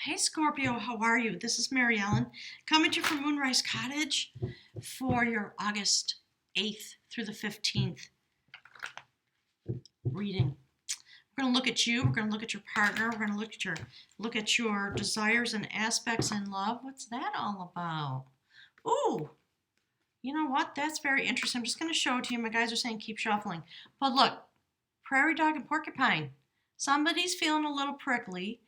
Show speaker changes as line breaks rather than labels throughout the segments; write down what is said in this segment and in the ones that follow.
Hey Scorpio, how are you? This is Mary Ellen coming to you from Moonrise Cottage for your August 8th through the 15th reading. We're going to look at you, we're going to look at your partner, we're going to look at your desires and aspects in love. What's that all about? Ooh, you know what? That's very interesting. I'm just going to show it to you. My guys are saying keep shuffling. But look, prairie dog and porcupine. Somebody's feeling a little prickly.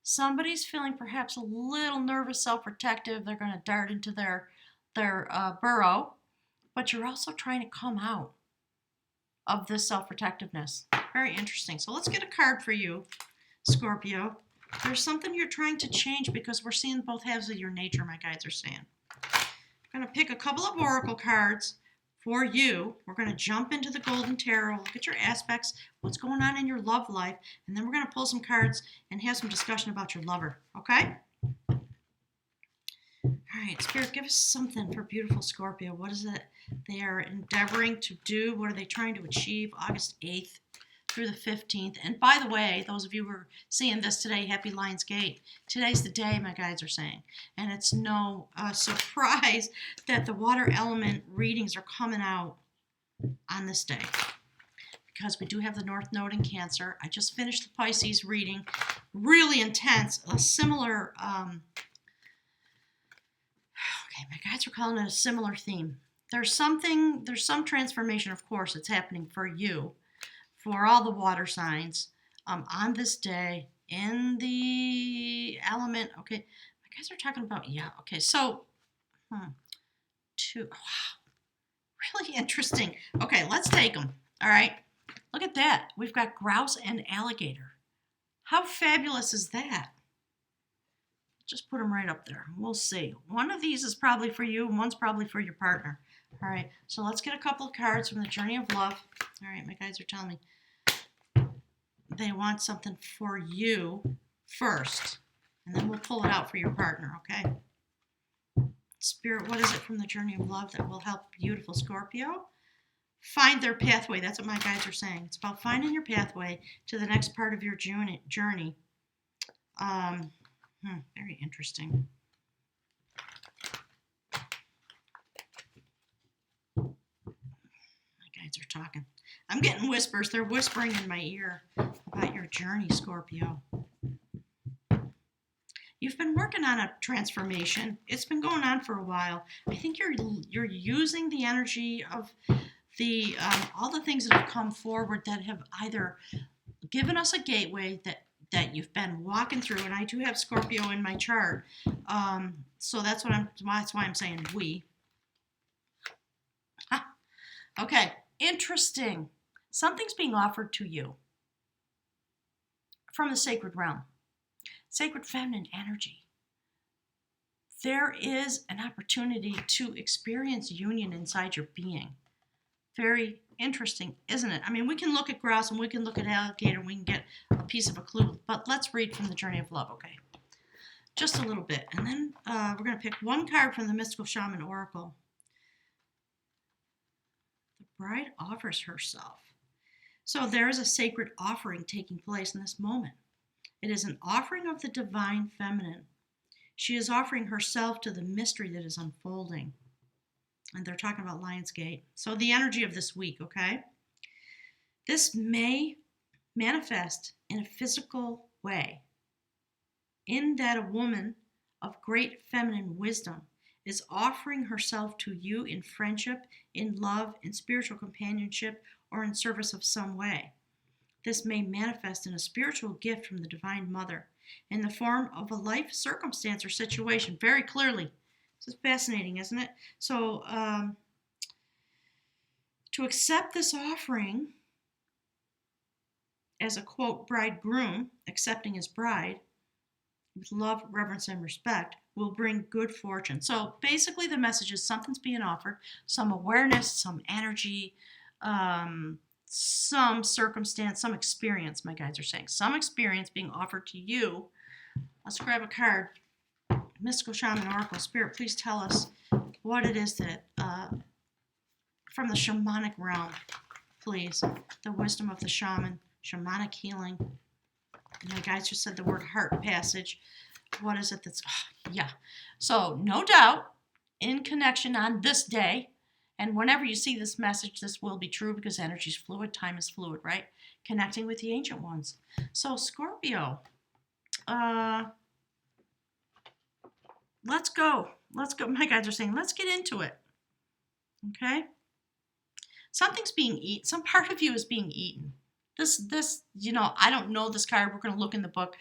Somebody's feeling perhaps a little nervous, self-protective. They're going to dart into their burrow, but you're also trying to come out of this self-protectiveness. Very interesting. So let's get a card for you, Scorpio. There's something you're trying to change because we're seeing both halves of your nature, my guides are saying. I'm going to pick a couple of oracle cards for you. We're going to jump into the Golden Tarot, look at your aspects, what's going on in your love life, and then we're going to pull some cards and have some discussion about your lover, okay? All right, Spirit, give us something for beautiful Scorpio. What is it they are endeavoring to do? What are they trying to achieve August 8th through the 15th? And by the way, those of you who are seeing this today, happy Lion's Gate. Today's the day, my guides are saying. And it's no surprise that the water element readings are coming out on this day, because we do have the North Node in Cancer. I just finished the Pisces reading, really intense, a similar, okay, my guides are calling it a similar theme. There's some transformation, of course, that's happening for you, for all the water signs on this day in the element. Okay, my guys are talking about, yeah, okay, so, wow, really interesting. Okay, let's take them, all right? Look at that. We've got grouse and alligator. How fabulous is that? Just put them right up there. We'll see. One of these is probably for you, and one's probably for your partner. All right, so let's get a couple of cards from the Journey of Love. All right, my guys are telling me they want something for you first, and then we'll pull it out for your partner, okay? Spirit, what is it from the Journey of Love that will help beautiful Scorpio find their pathway? That's what my guides are saying. It's about finding your pathway to the next part of your journey. Very interesting. My guides are talking. I'm getting whispers. They're whispering in my ear about your journey, Scorpio. You've been working on a transformation. It's been going on for a while. I think you're using the energy of the all the things that have come forward that have either given us a gateway that you've been walking through, and I do have Scorpio in my chart, so that's why I'm saying we. Okay, interesting. Something's being offered to you from the sacred realm, sacred feminine energy. There is an opportunity to experience union inside your being. Very interesting, isn't it? I mean, we can look at grouse and we can look at alligator and we can get a piece of a clue, but let's read from the Journey of Love, okay? Just a little bit. And then we're going to pick one card from the Mystical Shaman Oracle. The bride offers herself. So there is a sacred offering taking place in this moment. It is an offering of the divine feminine. She is offering herself to the mystery that is unfolding. And they're talking about Lion's Gate. So the energy of this week, okay? This may manifest in a physical way, in that a woman of great feminine wisdom is offering herself to you in friendship, in love, in spiritual companionship, or in service of some way. This may manifest in a spiritual gift from the Divine Mother, in the form of a life circumstance or situation, very clearly. This is fascinating, isn't it? So, to accept this offering as a, quote, bridegroom, accepting his bride, with love, reverence, and respect, will bring good fortune. So basically the message is something's being offered, some awareness, some energy, some circumstance, some experience, my guides are saying. Some experience being offered to you. Let's grab a card. Mystical Shaman Oracle. Spirit, please tell us what it is that, from the shamanic realm, please. The wisdom of the shaman, shamanic healing. My guides just said the word heart passage. What is it that's, yeah. So no doubt, in connection on this day, and whenever you see this message, this will be true because energy is fluid, time is fluid, right? Connecting with the ancient ones. So Scorpio, let's go. Let's go. My guides are saying, let's get into it. Okay? Something's being eaten. Some part of you is being eaten. This, I don't know this card. We're going to look in the book.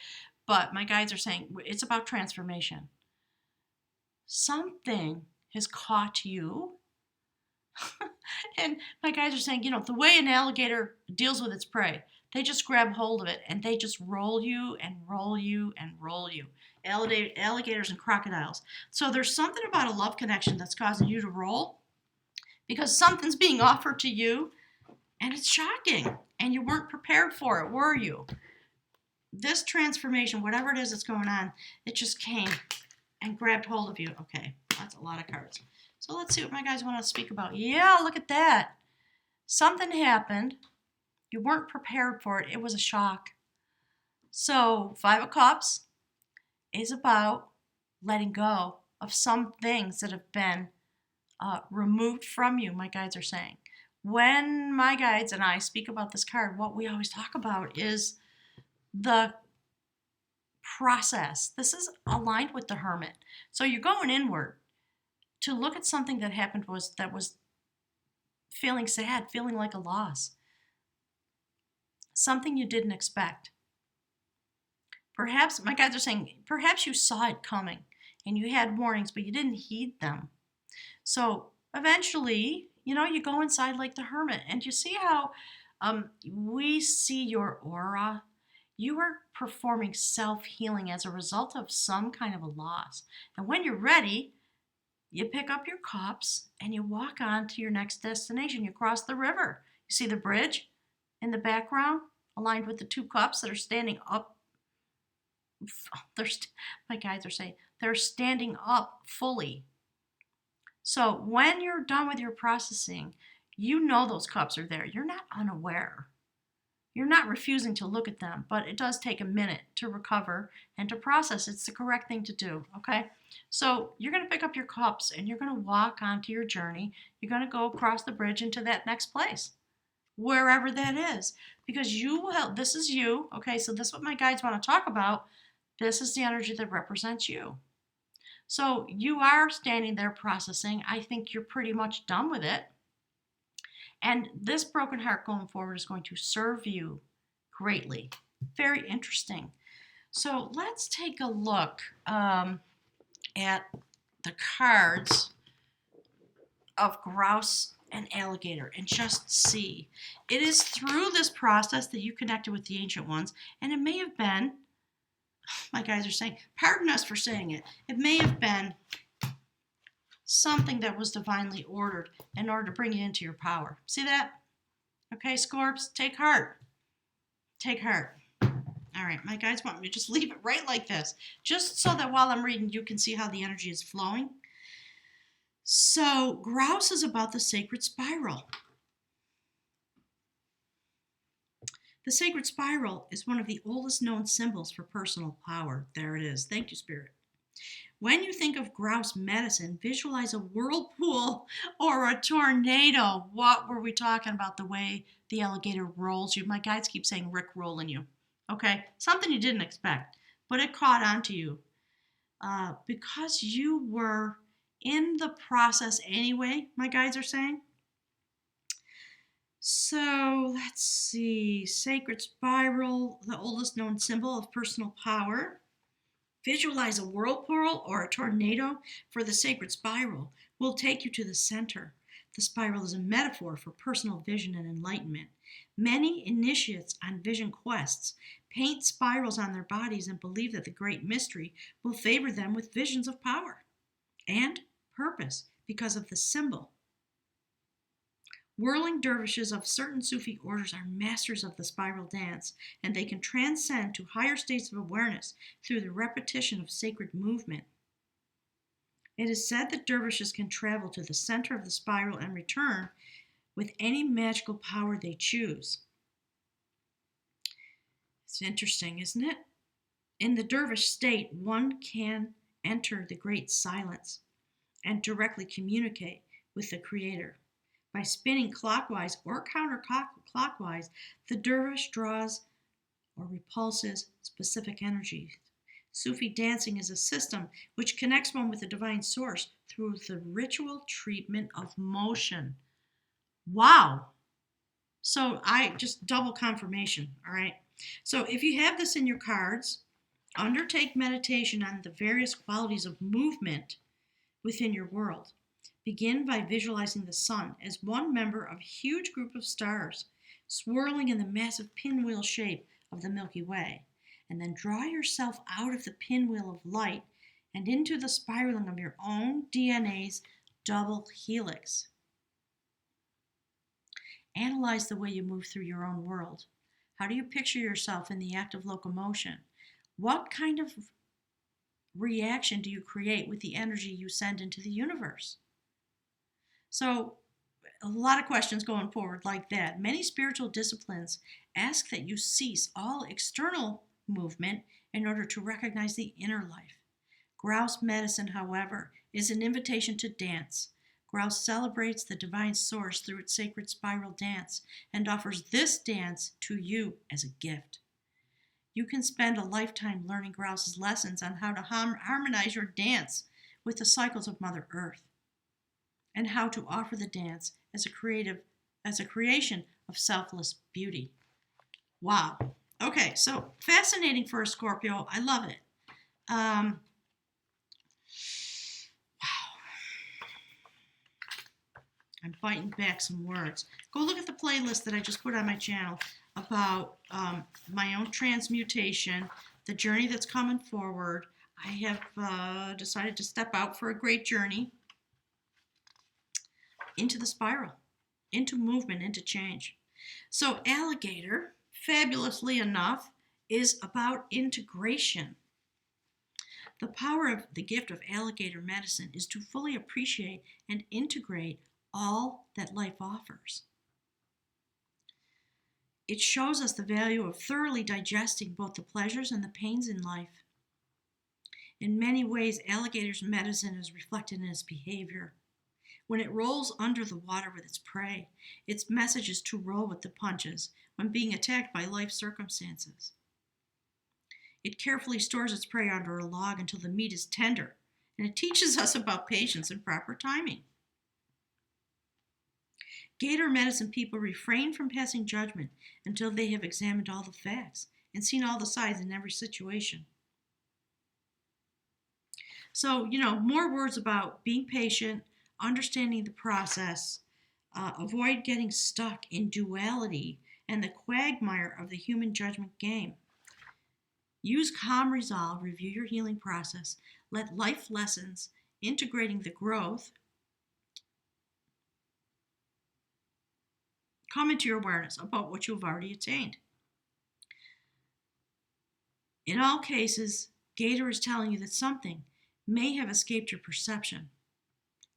But my guides are saying it's about transformation. Something has caught you. And my guides are saying, the way an alligator deals with its prey, they just grab hold of it and they just roll you and roll you and roll you. Alligators and crocodiles. So there's something about a love connection that's causing you to roll because something's being offered to you and it's shocking and you weren't prepared for it, were you? This transformation, whatever it is that's going on, it just came and grabbed hold of you. Okay, that's a lot of cards. So let's see what my guys want to speak about. Yeah, look at that. Something happened. You weren't prepared for it. It was a shock. So 5 of Cups is about letting go of some things that have been removed from you, my guides are saying. When my guides and I speak about this card, what we always talk about is the process. This is aligned with the Hermit. So you're going inward to look at something that happened that was feeling sad, feeling like a loss. Something you didn't expect. Perhaps, my guides are saying, perhaps you saw it coming and you had warnings, but you didn't heed them. So eventually, you go inside like the Hermit and you see how we see your aura. You are performing self-healing as a result of some kind of a loss. And when you're ready, you pick up your cups and you walk on to your next destination. You cross the river. You see the bridge in the background aligned with the 2 cups that are standing up. My guides are saying they're standing up fully. So when you're done with your processing, those cups are there. You're not unaware. You're not refusing to look at them, but it does take a minute to recover and to process. It's the correct thing to do, okay? So you're going to pick up your cups and you're going to walk onto your journey. You're going to go across the bridge into that next place, wherever that is, because this is you, okay? So this is what my guides want to talk about. This is the energy that represents you. So you are standing there processing. I think you're pretty much done with it. And this broken heart going forward is going to serve you greatly. Very interesting. So let's take a look at the cards of grouse and alligator and just see. It is through this process that you connected with the ancient ones, and it may have been, my guys are saying, pardon us for saying it, it may have been something that was divinely ordered in order to bring you into your power. See that? Okay, Scorps, take heart. Take heart. All right, my guides want me to just leave it right like this, just so that while I'm reading, you can see how the energy is flowing. So, grouse is about the sacred spiral. The sacred spiral is one of the oldest known symbols for personal power. There it is. Thank you, Spirit. When you think of grouse medicine, visualize a whirlpool or a tornado. What were we talking about? The way the alligator rolls you. My guides keep saying Rick rolling you. Okay, something you didn't expect, but it caught on to you. Because you were in the process anyway, my guides are saying. So let's see. Sacred spiral, the oldest known symbol of personal power. Visualize a whirlpool or a tornado for the sacred spiral will take you to the center. The spiral is a metaphor for personal vision and enlightenment. Many initiates on vision quests paint spirals on their bodies and believe that the great mystery will favor them with visions of power and purpose because of the symbol. Whirling dervishes of certain Sufi orders are masters of the spiral dance, and they can transcend to higher states of awareness through the repetition of sacred movement. It is said that dervishes can travel to the center of the spiral and return with any magical power they choose. It's interesting, isn't it? In the dervish state, one can enter the great silence and directly communicate with the Creator. By spinning clockwise or counterclockwise, the dervish draws or repulses specific energies. Sufi dancing is a system which connects one with the divine source through the ritual treatment of motion. Wow. So I just double confirmation, all right? So if you have this in your cards, undertake meditation on the various qualities of movement within your world. Begin by visualizing the sun as one member of a huge group of stars swirling in the massive pinwheel shape of the Milky Way. And then draw yourself out of the pinwheel of light and into the spiraling of your own DNA's double helix. Analyze the way you move through your own world. How do you picture yourself in the act of locomotion? What kind of reaction do you create with the energy you send into the universe? So, a lot of questions going forward like that. Many spiritual disciplines ask that you cease all external movement in order to recognize the inner life. Grouse medicine, however, is an invitation to dance. Grouse celebrates the divine source through its sacred spiral dance and offers this dance to you as a gift. You can spend a lifetime learning Grouse's lessons on how to harmonize your dance with the cycles of Mother Earth and how to offer the dance as a creation of selfless beauty. Wow. Okay, so fascinating for a Scorpio. I love it. Wow. I'm biting back some words. Go look at the playlist that I just put on my channel about my own transmutation, the journey that's coming forward. I have decided to step out for a great journey into the spiral, into movement, into change. So alligator, fabulously enough, is about integration. The power of the gift of alligator medicine is to fully appreciate and integrate all that life offers. It shows us the value of thoroughly digesting both the pleasures and the pains in life. In many ways, alligator's medicine is reflected in its behavior. When it rolls under the water with its prey, its message is to roll with the punches when being attacked by life circumstances. It carefully stores its prey under a log until the meat is tender, and it teaches us about patience and proper timing. Gator medicine people refrain from passing judgment until they have examined all the facts and seen all the sides in every situation. So, more words about being patient, understanding the process, avoid getting stuck in duality and the quagmire of the human judgment game. Use calm resolve, review your healing process, let life lessons integrating the growth come into your awareness about what you've already attained. In all cases, Gator is telling you that something may have escaped your perception.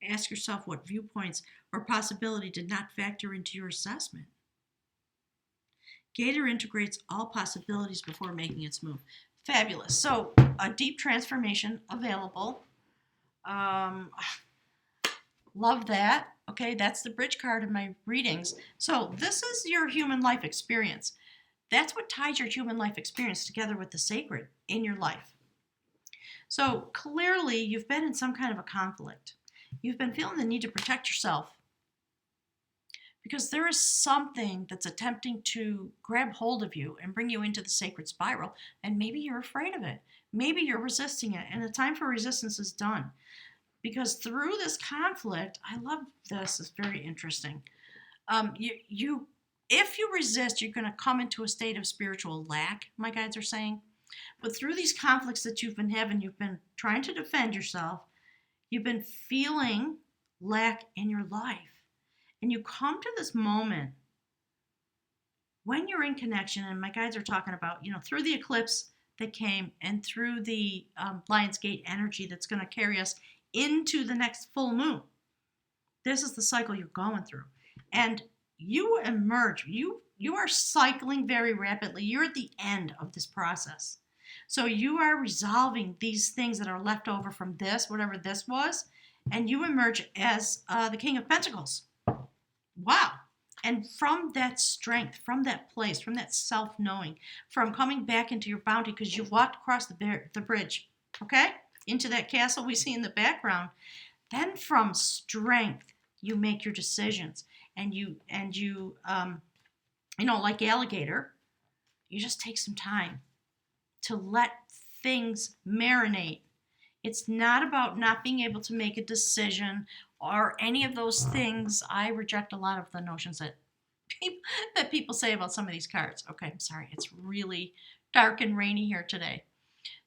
Ask yourself what viewpoints or possibility did not factor into your assessment. Gator integrates all possibilities before making its move. Fabulous. So, a deep transformation available. Love that. Okay, that's the bridge card in my readings. So, this is your human life experience. That's what ties your human life experience together with the sacred in your life. So, clearly, you've been in some kind of a conflict. You've been feeling the need to protect yourself because there is something that's attempting to grab hold of you and bring you into the sacred spiral, and maybe you're afraid of it. Maybe you're resisting it, and the time for resistance is done. Because through this conflict, I love this, it's very interesting. If you resist, you're going to come into a state of spiritual lack, my guides are saying. But through these conflicts that you've been having, you've been trying to defend yourself, you've been feeling lack in your life. And you come to this moment when you're in connection, and my guides are talking about, through the eclipse that came and through the Lion's Gate energy that's going to carry us into the next full moon. This is the cycle you're going through. And you emerge. You are cycling very rapidly. You're at the end of this process. So you are resolving these things that are left over from this, whatever this was, and you emerge as the King of Pentacles. Wow. And from that strength, from that place, from that self-knowing, from coming back into your bounty, because you've walked across the bridge, okay, into that castle we see in the background, then from strength, you make your decisions. And you like alligator, you just take some time to let things marinate. It's not about not being able to make a decision or any of those things. I reject a lot of the notions that people say about some of these cards. Okay, I'm sorry. It's really dark and rainy here today.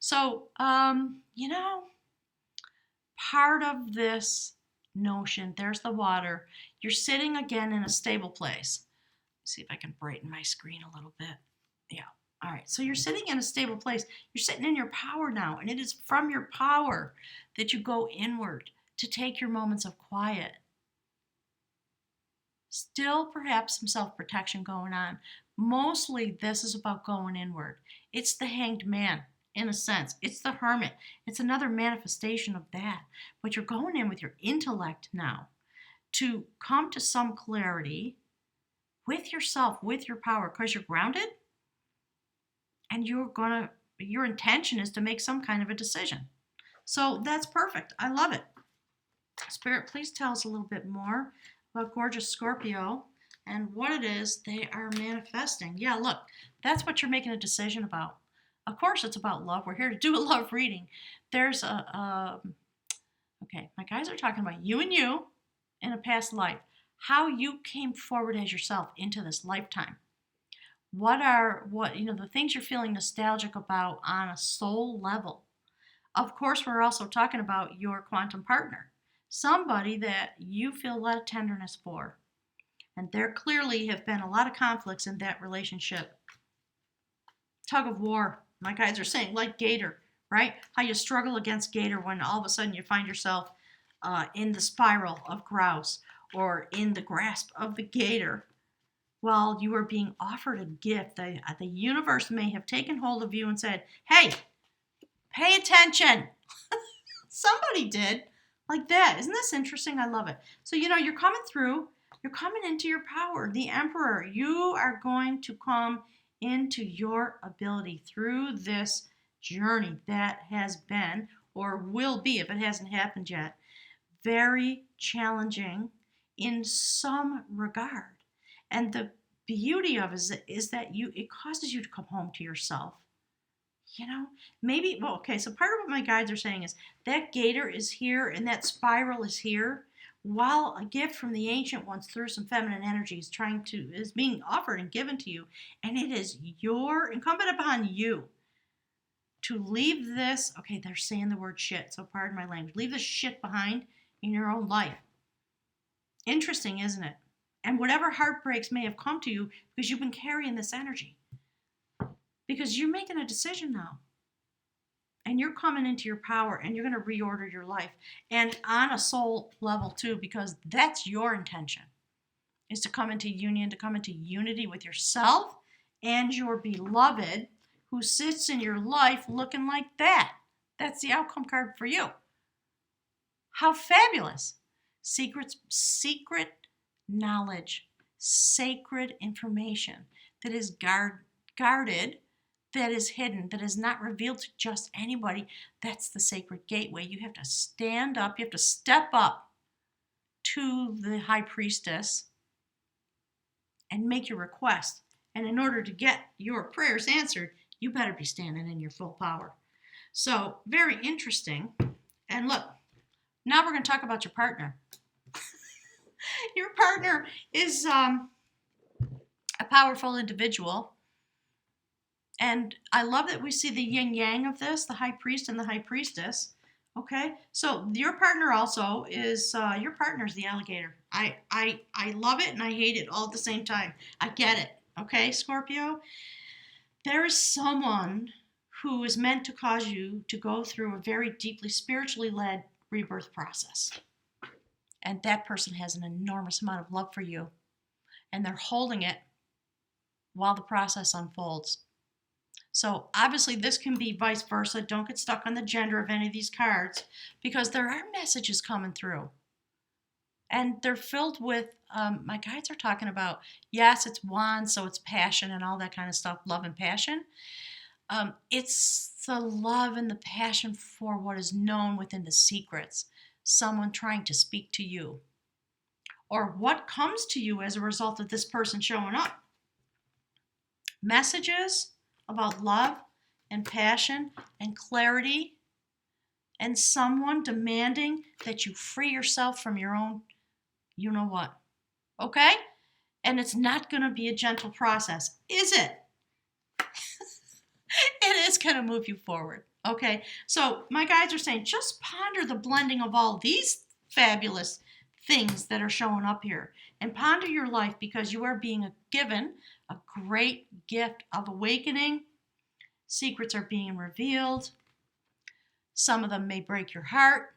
So, part of this notion, there's the water. You're sitting again in a stable place. Let's see if I can brighten my screen a little bit. Yeah. All right. So you're sitting in a stable place. You're sitting in your power now. And it is from your power that you go inward to take your moments of quiet. Still, perhaps some self-protection going on. Mostly, this is about going inward. It's the hanged man, in a sense. It's the hermit. It's another manifestation of that. But you're going in with your intellect now to come to some clarity with yourself, with your power, because you're grounded. And your intention is to make some kind of a decision. So that's perfect. I love it. Spirit, please tell us a little bit more about gorgeous Scorpio and what it is they are manifesting. Yeah, look, that's what you're making a decision about. Of course, it's about love. We're here to do a love reading. There's okay, my guys are talking about you and you in a past life, how you came forward as yourself into this lifetime. The things you're feeling nostalgic about on a soul level. Of course, we're also talking about your quantum partner, somebody that you feel a lot of tenderness for. And there clearly have been a lot of conflicts in that relationship. Tug of war, my guys are saying, like Gator, right? How you struggle against Gator when all of a sudden you find yourself in the spiral of grouse or in the grasp of the Gator. While you are being offered a gift, the universe may have taken hold of you and said, hey, pay attention. Somebody did. Like that. Isn't this interesting? I love it. So, you're coming through. You're coming into your power. The Emperor. You are going to come into your ability through this journey that has been, or will be if it hasn't happened yet, very challenging in some regard. And the beauty of it is that it causes you to come home to yourself. So part of what my guides are saying is that Gator is here and that spiral is here, while a gift from the ancient ones through some feminine energy is being offered and given to you. And it is incumbent upon you to leave this, okay, they're saying the word shit, so pardon my language, leave this shit behind in your own life. Interesting, isn't it? And whatever heartbreaks may have come to you because you've been carrying this energy. Because you're making a decision now. And you're coming into your power and you're going to reorder your life. And on a soul level too, because that's your intention, is to come into union, to come into unity with yourself and your beloved who sits in your life looking like that. That's the outcome card for you. How fabulous. Secret knowledge, sacred information that is guarded, that is hidden, that is not revealed to just anybody. That's the sacred gateway. You have to stand up, you have to step up to the high priestess and make your request. And in order to get your prayers answered, you better be standing in your full power. So, very interesting. And look, now we're going to talk about your partner. Your partner is a powerful individual. And I love that we see the yin yang of this, the high priest and the high priestess. Okay, so your partner also is, your partner's the alligator. I love it and I hate it all at the same time. I get it. Okay, Scorpio? There is someone who is meant to cause you to go through a very deeply spiritually led rebirth process. And that person has an enormous amount of love for you. And they're holding it while the process unfolds. So obviously this can be vice versa. Don't get stuck on the gender of any of these cards because there are messages coming through. And they're filled with, my guides are talking about, yes, it's wands, so it's passion and all that kind of stuff, love and passion. It's the love and the passion for what is known within the secrets, someone trying to speak to you, or what comes to you as a result of this person showing up. Messages about love and passion and clarity, and someone demanding that you free yourself from your own you know what. Okay? And it's not going to be a gentle process, is it? It is going to move you forward. Okay? So my guides are saying just ponder the blending of all these fabulous things that are showing up here, and ponder your life because you are being given a great gift of awakening. Secrets are being revealed. Some of them may break your heart,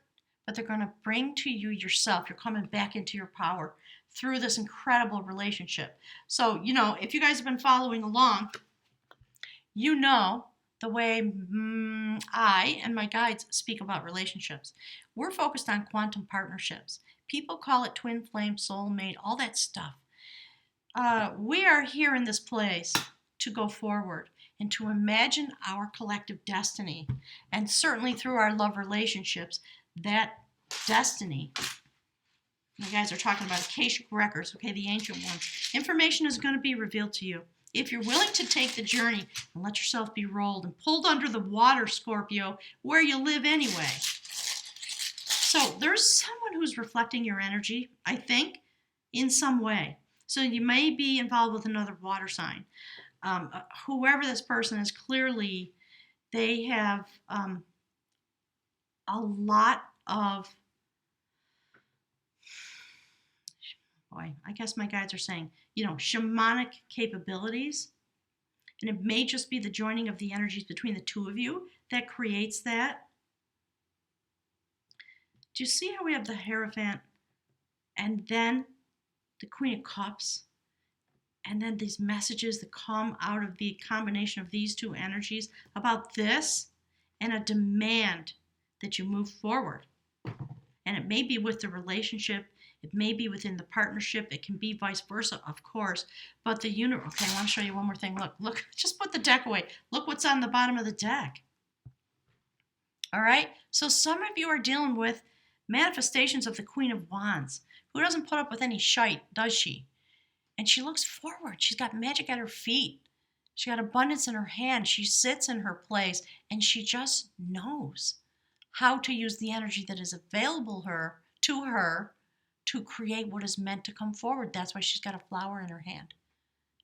but they're going to bring to you yourself. You're coming back into your power through this incredible relationship. So, if you guys have been following along, you know the way I and my guides speak about relationships. We're focused on quantum partnerships. People call it twin flame, soulmate, all that stuff. We are here in this place to go forward and to imagine our collective destiny. And certainly through our love relationships, that destiny. You guys are talking about Akashic records, okay, the ancient ones. Information is going to be revealed to you. If you're willing to take the journey and let yourself be rolled and pulled under the water, Scorpio, where you live anyway. So there's someone who's reflecting your energy, I think, in some way. So you may be involved with another water sign. Whoever this person is, clearly they have a lot of, I guess my guides are saying, shamanic capabilities. And it may just be the joining of the energies between the two of you that creates that. Do you see how we have the Hierophant and then the Queen of Cups? And then these messages that come out of the combination of these two energies about this and a demand that you move forward. And it may be with the relationship. It may be within the partnership. It can be vice versa, of course. But the universe, okay, I want to show you one more thing. Look, just put the deck away. Look what's on the bottom of the deck. All right? So some of you are dealing with manifestations of the Queen of Wands, who doesn't put up with any shite, does she? And she looks forward. She's got magic at her feet. She got abundance in her hand. She sits in her place, and she just knows how to use the energy that is available to her to create what is meant to come forward. That's why she's got a flower in her hand.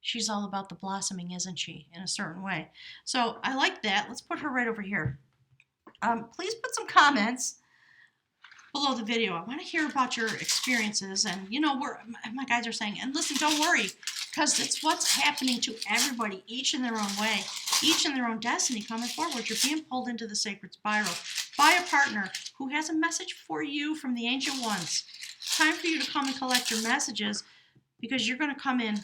She's all about the blossoming, isn't she, in a certain way? So I like that. Let's put her right over here. Please put some comments below the video. I want to hear about your experiences, and my guides are saying, and listen, don't worry, because it's what's happening to everybody, each in their own way, each in their own destiny coming forward. You're being pulled into the sacred spiral by a partner who has a message for you from the ancient ones. Time for you to come and collect your messages, because you're going to come in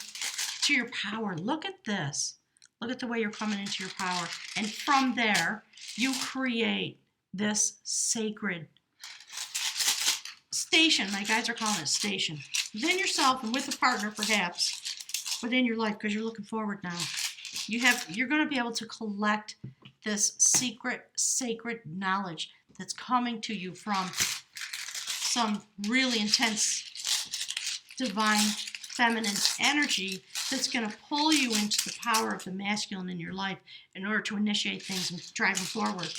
to your power. Look at this. Look at the way you're coming into your power. And from there, you create this sacred station. My guides are calling it station. Within yourself and with a partner, perhaps, within your life, because you're looking forward now. You're going to be able to collect this secret, sacred knowledge that's coming to you from some really intense, divine, feminine energy that's going to pull you into the power of the masculine in your life in order to initiate things and drive them forward.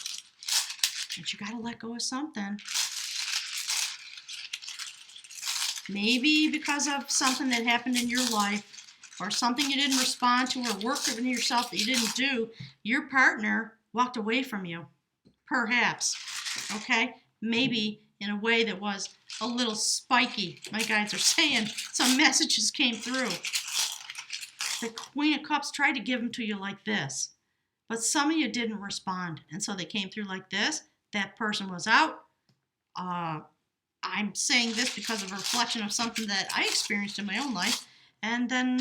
But you got to let go of something. Maybe because of something that happened in your life, or something you didn't respond to, or work in yourself that you didn't do, your partner walked away from you. Perhaps. Okay? Maybe in a way that was a little spiky. My guides are saying some messages came through. The Queen of Cups tried to give them to you like this, but some of you didn't respond, and so they came through like this. That person was out. I'm saying this because of a reflection of something that I experienced in my own life, and then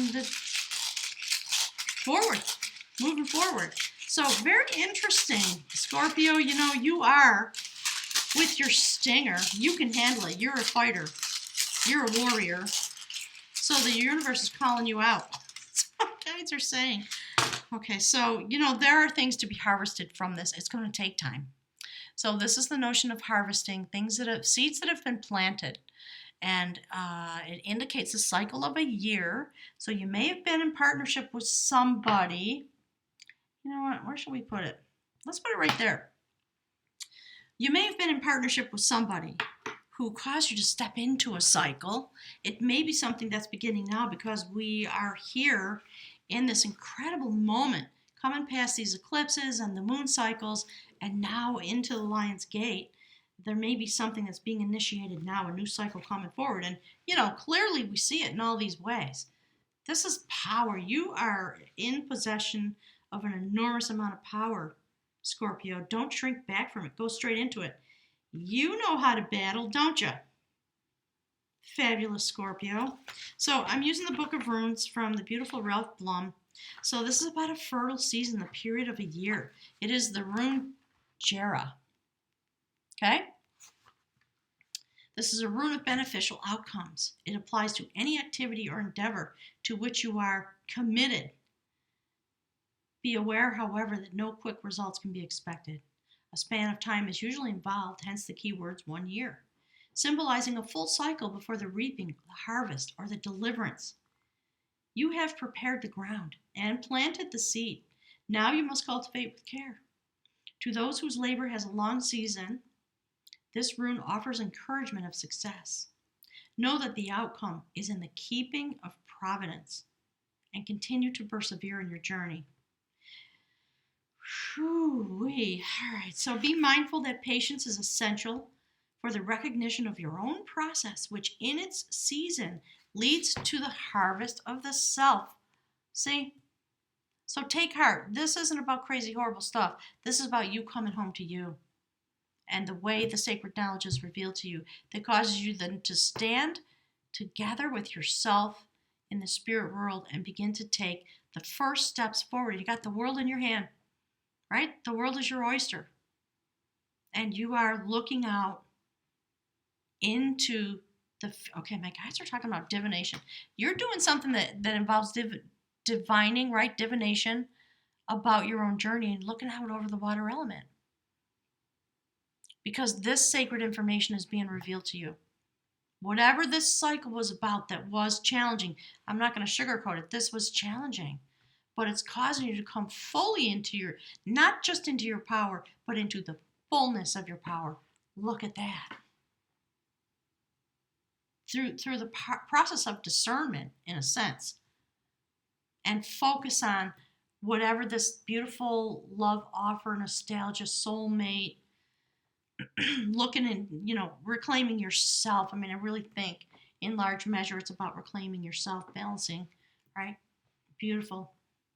moving forward. So very interesting, Scorpio. You know, you are, with your stinger, you can handle it. You're a fighter. You're a warrior. So the universe is calling you out. That's what guides are saying. Okay, so, you know, there are things to be harvested from this. It's going to take time. So this is the notion of harvesting seeds that have been planted. And it indicates a cycle of a year. So you may have been in partnership with somebody. You know what? Where should we put it? Let's put it right there. You may have been in partnership with somebody who caused you to step into a cycle. It may be something that's beginning now because we are here in this incredible moment, coming past these eclipses and the moon cycles, and now into the Lion's Gate. There may be something that's being initiated now, a new cycle coming forward. And, you know, clearly we see it in all these ways. This is power. You are in possession of an enormous amount of power, Scorpio. Don't shrink back from it. Go straight into it. You know how to battle, don't you? Fabulous, Scorpio. So I'm using the Book of Runes from the beautiful Ralph Blum. So this is about a fertile season, the period of a year. It is the rune Jera. Okay? This is a rune of beneficial outcomes. It applies to any activity or endeavor to which you are committed. Be aware, however, that no quick results can be expected. A span of time is usually involved, hence the keywords 1 year, symbolizing a full cycle before the reaping, the harvest, or the deliverance. You have prepared the ground and planted the seed. Now you must cultivate with care. To those whose labor has a long season, this rune offers encouragement of success. Know that the outcome is in the keeping of providence and continue to persevere in your journey. Whew-wee. All right, so be mindful that patience is essential for the recognition of your own process, which in its season leads to the harvest of the self. See? So take heart. This isn't about crazy, horrible stuff. This is about you coming home to you and the way the sacred knowledge is revealed to you that causes you then to stand together with yourself in the spirit world and begin to take the first steps forward. You got the world in your hand, right? The world is your oyster. And you are looking out into okay, my guys are talking about divination. You're doing something that involves divining, right? Divination about your own journey and looking out over the water element. Because this sacred information is being revealed to you. Whatever this cycle was about that was challenging, I'm not going to sugarcoat it. This was challenging. But it's causing you to come fully into your, not just into your power, but into the fullness of your power. Look at that. Through the process of discernment, in a sense, and focus on whatever this beautiful love offer, nostalgia, soulmate, looking and, you know, reclaiming yourself. I mean, I really think in large measure it's about reclaiming yourself, balancing, right? Beautiful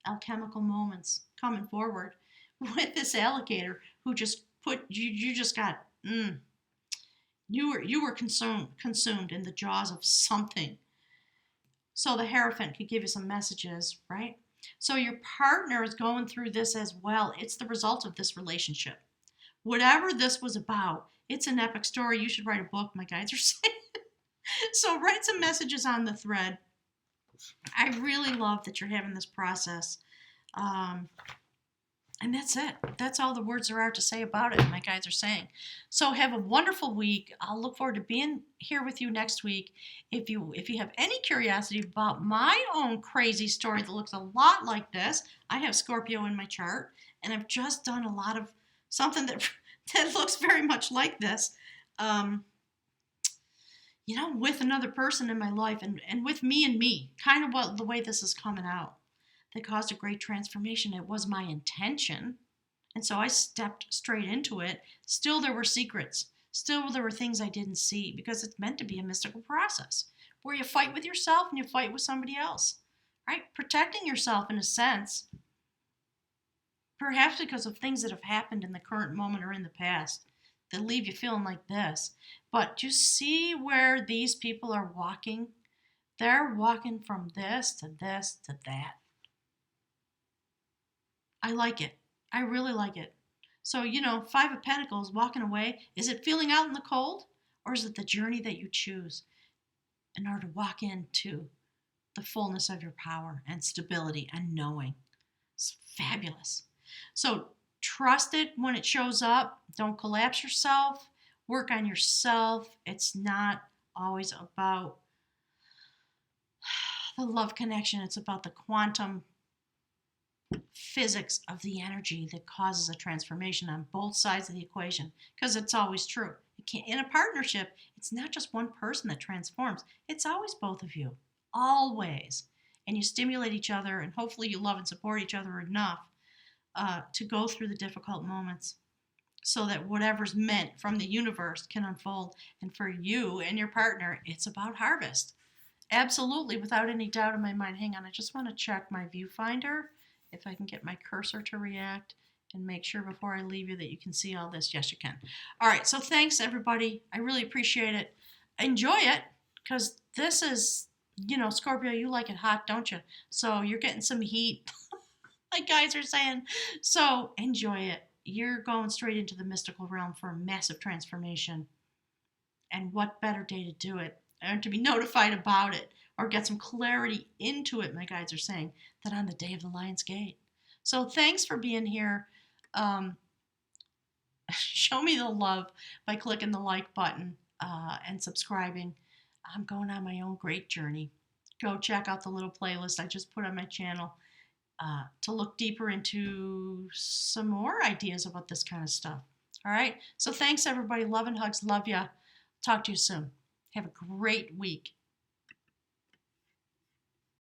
alchemical moments coming forward with this alligator who just put you just got you were consumed in the jaws of something. So the Hierophant could give you some messages, right? So your partner is going through this as well. It's the result of this relationship. Whatever this was about, it's an epic story. You should write a book, my guides are saying. So write some messages on the thread. I really love that you're having this process. And that's it. That's all the words there are to say about it, my guides are saying. So have a wonderful week. I'll look forward to being here with you next week. If you have any curiosity about my own crazy story that looks a lot like this, I have Scorpio in my chart, and I've just done a lot of something that looks very much like this. You know, with another person in my life and with me and me, kind of what the way this is coming out. That caused a great transformation. It was my intention. And so I stepped straight into it. Still, there were secrets. Still, there were things I didn't see because it's meant to be a mystical process where you fight with yourself and you fight with somebody else, right? Protecting yourself in a sense, perhaps because of things that have happened in the current moment or in the past that leave you feeling like this. But you see where these people are walking? They're walking from this to this to that. I like it. I really like it. So, Five of Pentacles, walking away. Is it feeling out in the cold? Or is it the journey that you choose in order to walk into the fullness of your power and stability and knowing? It's fabulous. So, trust it when it shows up. Don't collapse yourself. Work on yourself. It's not always about the love connection, it's about the quantum physics of the energy that causes a transformation on both sides of the equation, because it's always true. In a partnership, it's not just one person that transforms, it's always both of you, always. And you stimulate each other, and hopefully you love and support each other enough to go through the difficult moments so that whatever's meant from the universe can unfold. And for you and your partner, it's about harvest. Absolutely, without any doubt in my mind. Hang on, I just want to check my viewfinder if I can get my cursor to react and make sure before I leave you that you can see all this. Yes, you can. All right, so thanks, everybody. I really appreciate it. Enjoy it, because this is, Scorpio, you like it hot, don't you? So you're getting some heat, like guys are saying. So enjoy it. You're going straight into the mystical realm for a massive transformation. And what better day to do it, and to be notified about it, or get some clarity into it, my guides are saying, than on the day of the Lion's Gate. So thanks for being here. Show me the love by clicking the like button and subscribing. I'm going on my own great journey. Go check out the little playlist I just put on my channel to look deeper into some more ideas about this kind of stuff. All right. So thanks, everybody. Love and hugs. Love ya. Talk to you soon. Have a great week.